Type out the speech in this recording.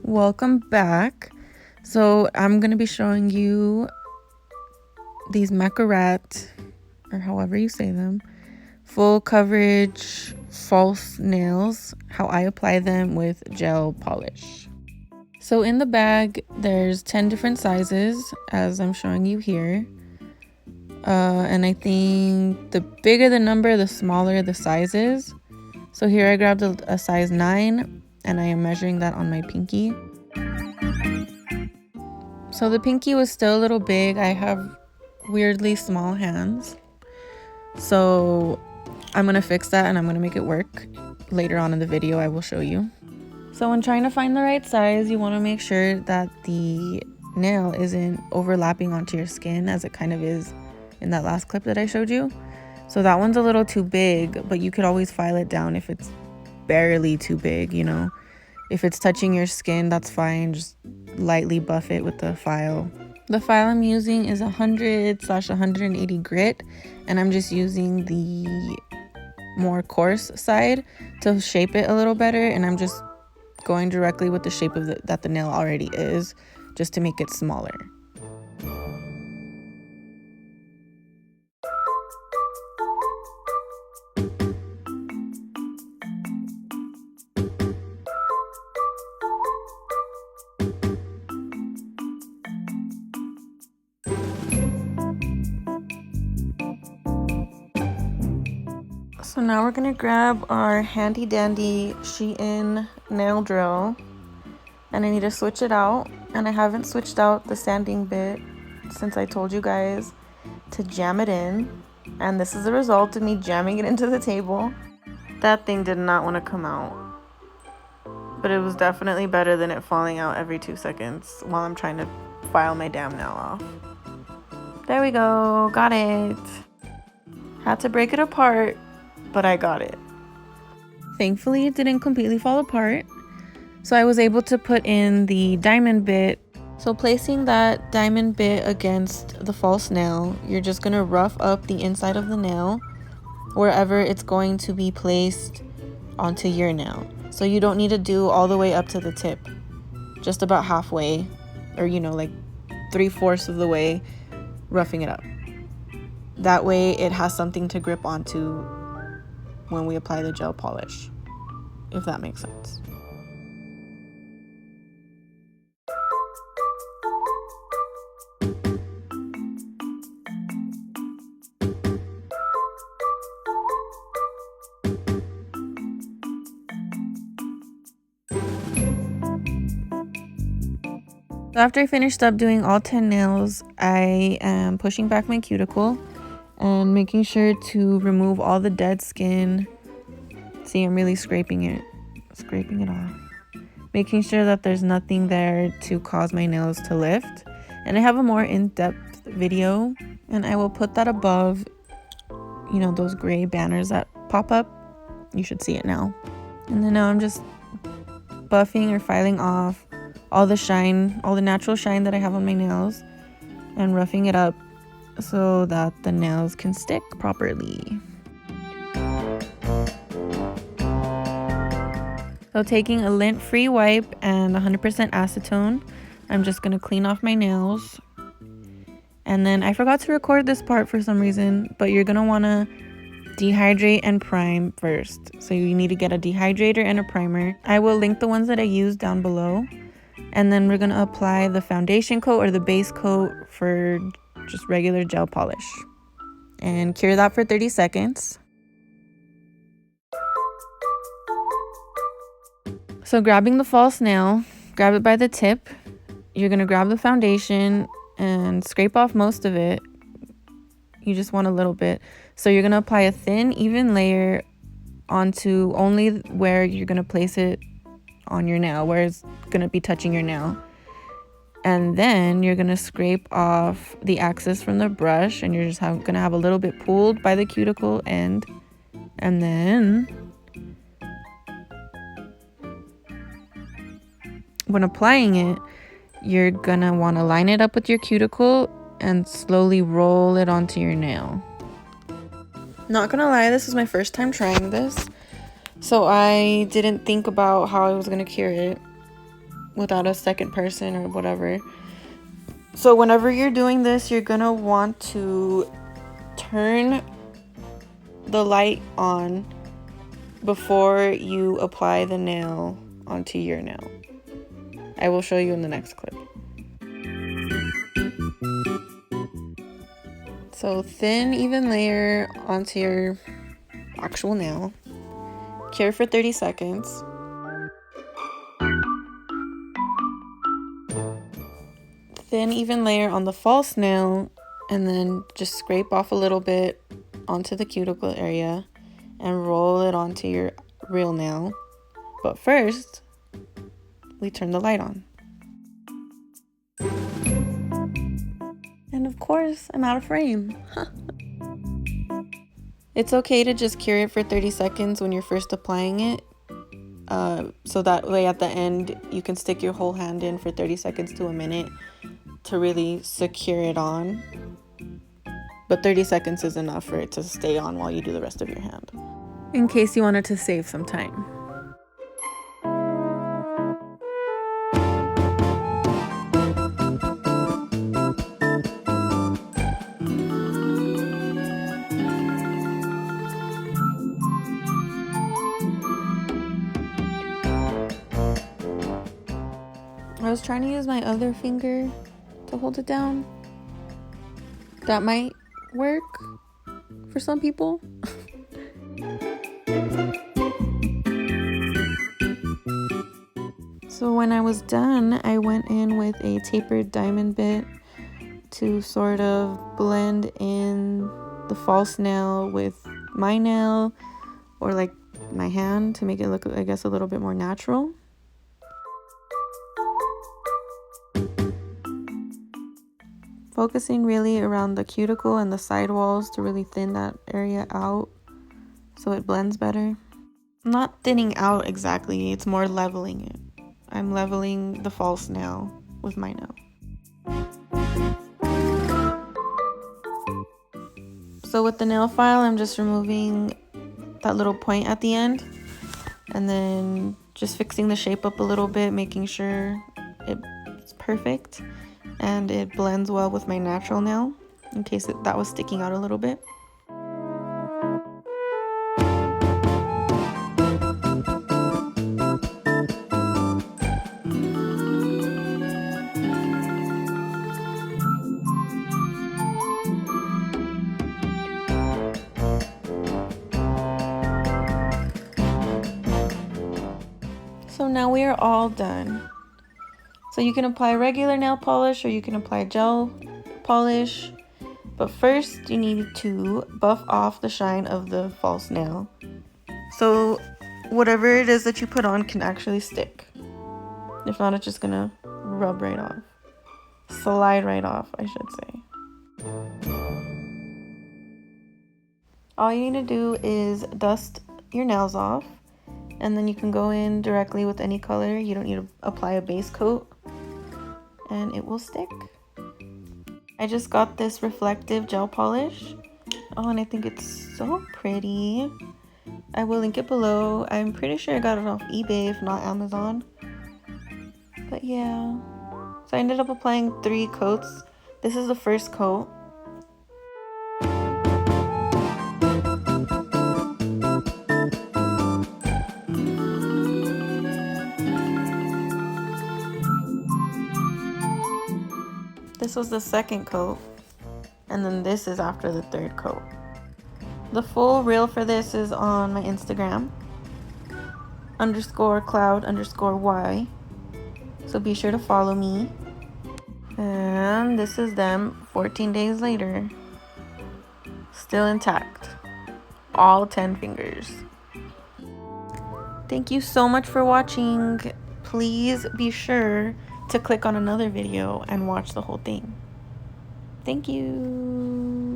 Welcome back. So I'm going to be showing you these Makartt, or however you say them, full coverage false nails, how I apply them with gel polish. So in the bag there's 10 different sizes, as I'm showing you here, and I think the bigger the number, the smaller the size is. So here I grabbed a size 9 and I am measuring that on my pinky. So the pinky was still a little big. I have weirdly small hands, so I'm gonna fix that and I'm gonna make it work. Later on in the video I will show you. So when trying to find the right size, you want to make sure that the nail isn't overlapping onto your skin, as it kind of is in that last clip that I showed you. So that one's a little too big, but you could always file it down if it's barely too big, you know. If it's touching your skin, that's fine. Just lightly buff it with the file. The file I'm using is 100/180 grit, and I'm just using the more coarse side to shape it a little better, and I'm just going directly with the shape of that the nail already is, just to make it smaller. So now we're gonna grab our handy dandy Shein nail drill, and I need to switch it out, and I haven't switched out the sanding bit since I told you guys to jam it in, and this is the result of me jamming it into the table. That thing did not want to come out, but it was definitely better than it falling out every 2 seconds while I'm trying to file my damn nail off. There we go, got it. Had to break it apart, but I got it. Thankfully it didn't completely fall apart, so I was able to put in the diamond bit. So placing that diamond bit against the false nail, you're just gonna rough up the inside of the nail wherever it's going to be placed onto your nail. So you don't need to do all the way up to the tip, just about halfway, or like 3/4 of the way, roughing it up. That way it has something to grip onto when we apply the gel polish, if that makes sense. After I finished up doing all 10 nails, I am pushing back my cuticle and making sure to remove all the dead skin. See, I'm really scraping it off. Making sure that there's nothing there to cause my nails to lift. And I have a more in-depth video, and I will put that above, those gray banners that pop up. You should see it now. And then now I'm just buffing or filing off all the shine, all the natural shine that I have on my nails, and roughing it up so that the nails can stick properly. So taking a lint-free wipe and 100% acetone, I'm just going to clean off my nails. And then I forgot to record this part for some reason, but you're going to want to dehydrate and prime first. So you need to get a dehydrator and a primer. I will link the ones that I use down below. And then we're going to apply the foundation coat or the base coat for just regular gel polish, and cure that for 30 seconds. So grabbing the false nail, grab it by the tip. You're going to grab the foundation and scrape off most of it. You just want a little bit. So you're going to apply a thin, even layer onto only where you're going to place it on your nail, where it's going to be touching your nail. And then you're going to scrape off the excess from the brush, and you're just going to have a little bit pulled by the cuticle end. And then when applying it, you're going to want to line it up with your cuticle and slowly roll it onto your nail. Not going to lie, this is my first time trying this, so I didn't think about how I was going to cure it. without a second person or whatever. So whenever you're doing this, you're gonna want to turn the light on before you apply the nail onto your nail. I will show you in the next clip. So thin, even layer onto your actual nail. Cure for 30 seconds. Thin, even layer on the false nail, and then just scrape off a little bit onto the cuticle area and roll it onto your real nail. But first, we turn the light on. And of course, I'm out of frame. It's okay to just cure it for 30 seconds when you're first applying it. So that way at the end, you can stick your whole hand in for 30 seconds to a minute to really secure it on. But 30 seconds is enough for it to stay on while you do the rest of your hand, in case you wanted to save some time. I was trying to use my other finger to hold it down. That might work for some people. So when I was done, I went in with a tapered diamond bit to sort of blend in the false nail with my nail, or like my hand, to make it look, I guess, a little bit more natural. Focusing really around the cuticle and the side walls to really thin that area out so it blends better. Not thinning out exactly, it's more leveling it. I'm leveling the false nail with my nail. So with the nail file, I'm just removing that little point at the end and then just fixing the shape up a little bit, making sure it's perfect and it blends well with my natural nail, in case that was sticking out a little bit. So now we are all done. So you can apply regular nail polish or you can apply gel polish. But first you need to buff off the shine of the false nail. So whatever it is that you put on can actually stick. If not, it's just gonna rub right off. Slide right off, I should say. All you need to do is dust your nails off, and then you can go in directly with any color. You don't need to apply a base coat, and it will stick. I just got this reflective gel polish. Oh, and I think it's so pretty. I will link it below. I'm pretty sure I got it off eBay, if not Amazon. But yeah. So I ended up applying 3 coats. This is the first coat. This was the second coat, and then this is after the 3rd coat. The full reel for this is on my Instagram, _cloud_y. So be sure to follow me. And this is them 14 days later. Still intact. All 10 fingers. Thank you so much for watching. Please be sure to click on another video and watch the whole thing. Thank you.